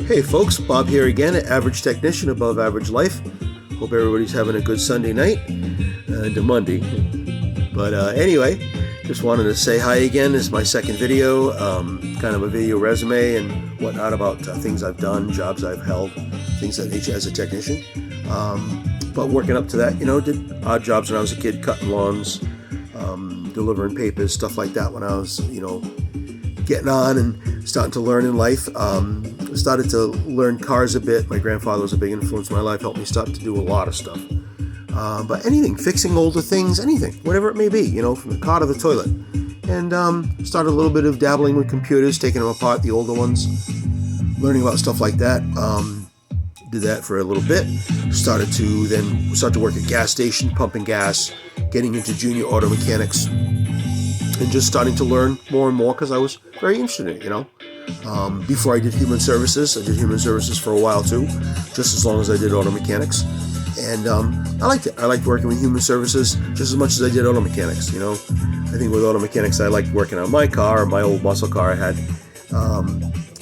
Hey folks, Bob here again at Average Technician Above Average Life. Hope everybody's having a good Sunday night and a Monday. But anyway, just wanted to say hi again. This is my second video, kind of a video resume and whatnot about things I've done, jobs I've held, things of that nature as a technician. But working up to that, did odd jobs when I was a kid, cutting lawns, delivering papers, stuff like that when I was, getting on and starting to learn in life. Started to learn cars a bit. My grandfather was a big influence in my life, helped me start to do a lot of stuff. But anything, fixing older things, anything, whatever it may be, from the car to the toilet. And started a little bit of dabbling with computers, taking them apart, the older ones, learning about stuff like that. Did that for a little bit. Started to work at gas station, pumping gas, getting into junior auto mechanics, and just starting to learn more and more because I was very interested in it, Before I did human services, I did human services for a while too, just as long as I did auto mechanics. And I liked it. I liked working with human services just as much as I did auto mechanics, I think with auto mechanics, I liked working on my car, my old muscle car I had,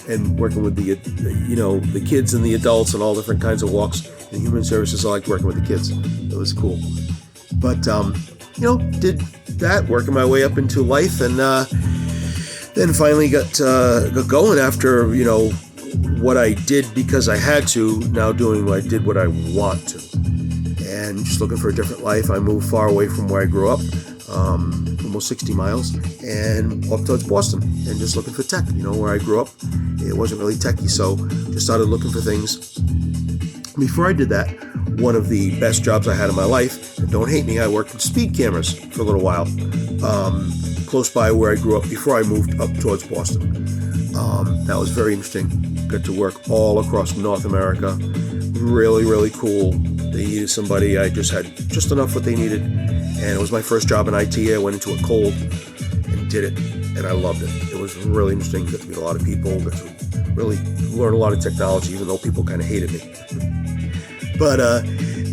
and working with the kids and the adults and all different kinds of walks. In human services, I liked working with the kids. It was cool. But, did that, working my way up into life, and then finally got going after, what I did because I had to, now doing what I want to. And just looking for a different life. I moved far away from where I grew up, almost 60 miles, and up towards Boston, and just looking for tech. Where I grew up, it wasn't really techy, so just started looking for things. Before I did that, one of the best jobs I had in my life, and don't hate me, I worked with speed cameras for a little while, close by where I grew up before I moved up towards Boston. That was very interesting. Got to work all across North America. Really, really cool. They needed somebody. I just had just enough what they needed, and it was my first job in IT. I went into it cold and did it, and I loved it. It was really interesting. Got to meet a lot of people. Got to really learn a lot of technology, even though people kind of hated me. But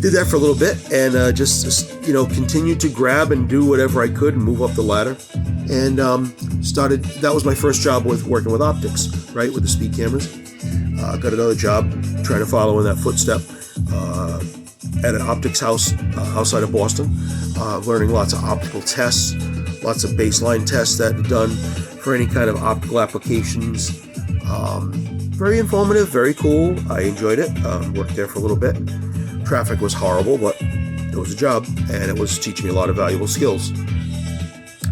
did that for a little bit, and just continued to grab and do whatever I could and move up the ladder. And that was my first job with working with optics, right, with the speed cameras. Got another job trying to follow in that footstep at an optics house outside of Boston, learning lots of optical tests, lots of baseline tests that are done for any kind of optical applications. Very informative, very cool. I enjoyed it. Worked there for a little bit. Traffic was horrible, but it was a job, and it was teaching me a lot of valuable skills.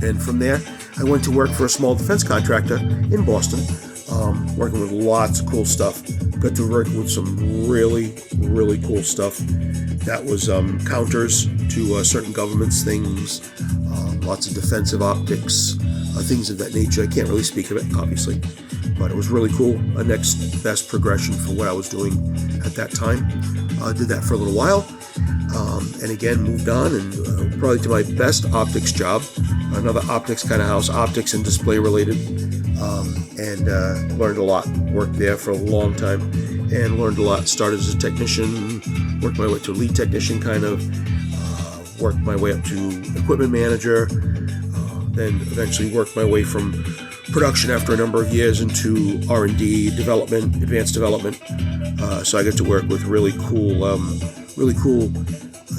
And from there, I went to work for a small defense contractor in Boston, working with lots of cool stuff. Got to work with some really, really cool stuff. That was counters to certain governments' things, lots of defensive optics, things of that nature. I can't really speak of it, obviously, but it was really cool. A next best progression for what I was doing at that time. Did that for a little while, and again moved on, and probably to my best optics job, another optics kind of house, optics and display related, and learned a lot. Worked there for a long time and learned a lot. Started as a technician, worked my way to lead technician kind of, worked my way up to equipment manager, then eventually worked my way from production after a number of years into R&D, development, advanced development. So I got to work with really cool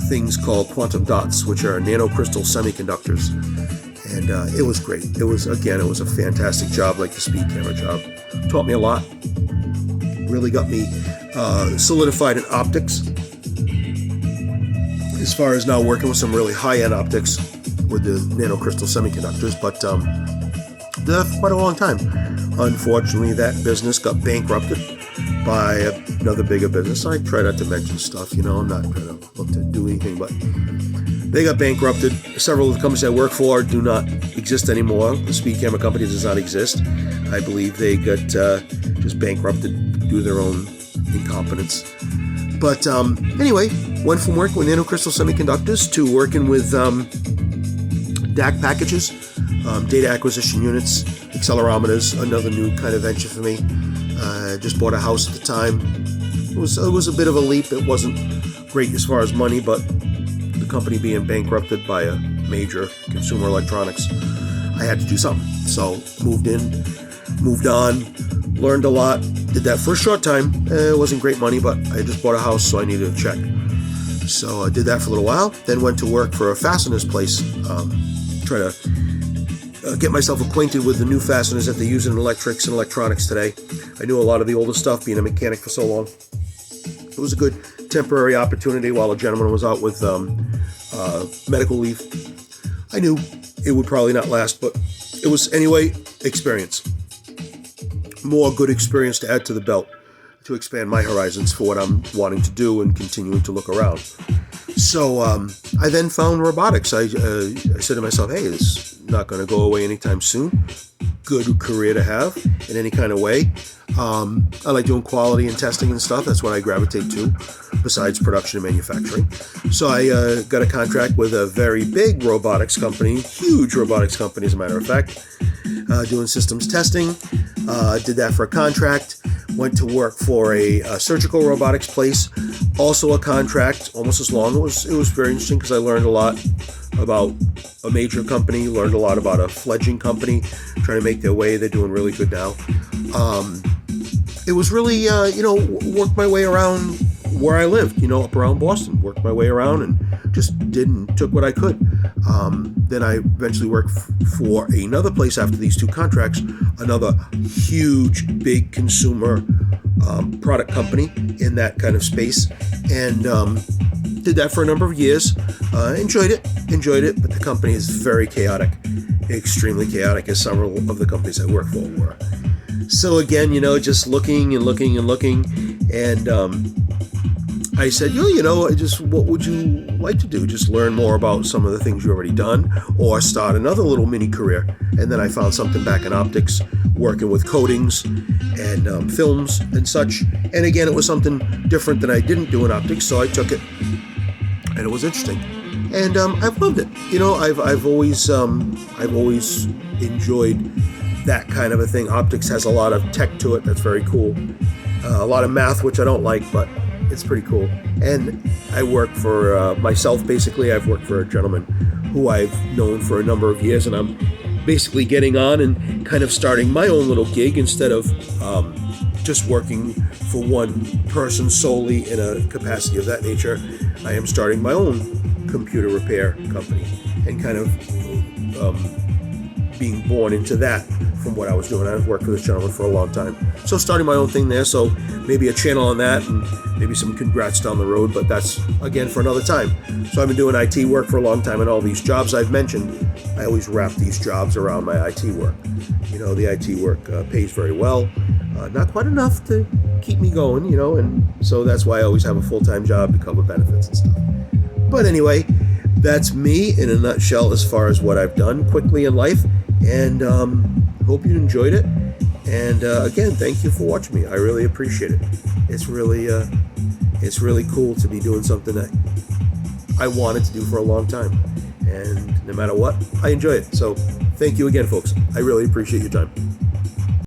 things called quantum dots, which are nanocrystal semiconductors. And it was great. It was a fantastic job, like the speed camera job. Taught me a lot. Really got me solidified in optics. As far as now working with some really high-end optics with the nanocrystal semiconductors, but did that for quite a long time. Unfortunately, that business got bankrupted by another bigger business. I try not to mention stuff, I'm not trying to look to do anything, but they got bankrupted. Several of the companies I work for do not exist anymore. The speed camera company does not exist. I believe they got just bankrupted due to their own incompetence. But anyway, went from working with nanocrystal semiconductors to working with DAC packages, data acquisition units, accelerometers, another new kind of venture for me. Just bought a house at the time. It was a bit of a leap. It wasn't great as far as money, but the company being bankrupted by a major consumer electronics, I had to do something. So moved on, learned a lot, Did that for a short time. It wasn't great money, but I just bought a house, so I needed a check. So I did that for a little while, then went to work for a fasteners place, try to get myself acquainted with the new fasteners that they use in electrics and electronics today. I knew a lot of the older stuff, being a mechanic for so long. It was a good temporary opportunity while a gentleman was out with medical leave. I knew it would probably not last, but it was, anyway, experience. More good experience to add to the belt, to expand my horizons for what I'm wanting to do and continuing to look around. So I then found robotics. I said to myself, hey, this is not going to go away anytime soon. Good career to have in any kind of way. I like doing quality and testing and stuff. That's what I gravitate to, besides production and manufacturing. So I got a contract with a very big robotics company, huge robotics company, as a matter of fact, doing systems testing. Did that for a contract. Went to work for a surgical robotics place, also a contract, almost as long. It was very interesting because I learned a lot about a major company, learned a lot about a fledgling company trying to make their way. They're doing really good now. It was really, worked my way around where I lived, up around Boston, worked my way around and just took what I could. Then I eventually worked for another place after these two contracts, another huge, big consumer product company in that kind of space, and did that for a number of years. Enjoyed it, but the company is very chaotic, extremely chaotic, as several of the companies I work for were. So again, just looking, and I said, what would you like to do? Just learn more about some of the things you've already done, or start another little mini career. And then I found something back in optics, working with coatings and films and such. And again, it was something different than I didn't do in optics, so I took it, and it was interesting. And I've loved it. I've always enjoyed that kind of a thing. Optics has a lot of tech to it that's very cool. A lot of math, which I don't like, but it's pretty cool. And I work for myself, basically. I've worked for a gentleman who I've known for a number of years, and I'm basically getting on and kind of starting my own little gig instead of just working for one person solely in a capacity of that nature. I am starting my own computer repair company and kind of being born into that from what I was doing. I've worked for this gentleman for a long time. So starting my own thing there, so maybe a channel on that and maybe some congrats down the road, but that's, again, for another time. So I've been doing IT work for a long time, and all these jobs I've mentioned, I always wrap these jobs around my IT work. The IT work pays very well. Not quite enough to keep me going, and so that's why I always have a full-time job to cover benefits and stuff. But anyway, that's me in a nutshell as far as what I've done quickly in life, and hope you enjoyed it. And again, thank you for watching me. I really appreciate it. It's really cool to be doing something that I wanted to do for a long time, and no matter what, I enjoy it. So thank you again, folks. I really appreciate your time.